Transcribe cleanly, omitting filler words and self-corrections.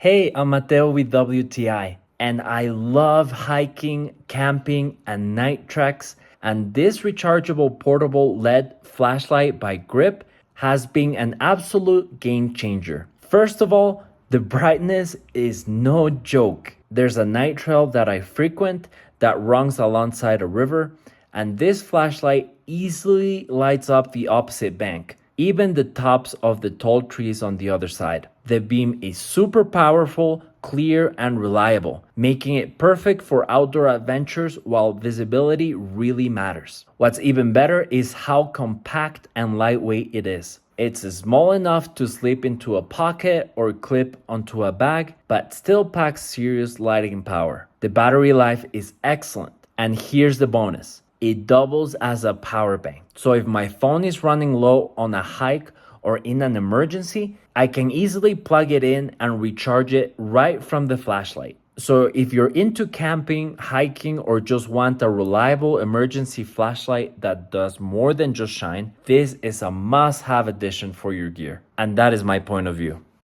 Hey, I'm Mateo with WTI, and I love hiking, camping, and night treks. And this rechargeable portable LED flashlight by Grip has been an absolute game changer. First of all, the brightness is no joke. There's a night trail that I frequent that runs alongside a river, and this flashlight easily lights up the opposite bank, even the tops of the tall trees on the other side. The beam is super powerful, clear, and reliable, making it perfect for outdoor adventures while visibility really matters. What's even better is how compact and lightweight it is. It's small enough to slip into a pocket or clip onto a bag, but still packs serious lighting power. The battery life is excellent. And here's the bonus. It doubles as a power bank. So if my phone is running low on a hike or in an emergency, I can easily plug it in and recharge it right from the flashlight. So if you're into camping, hiking, or just want a reliable emergency flashlight that does more than just shine, this is a must-have addition for your gear. And that is my point of view.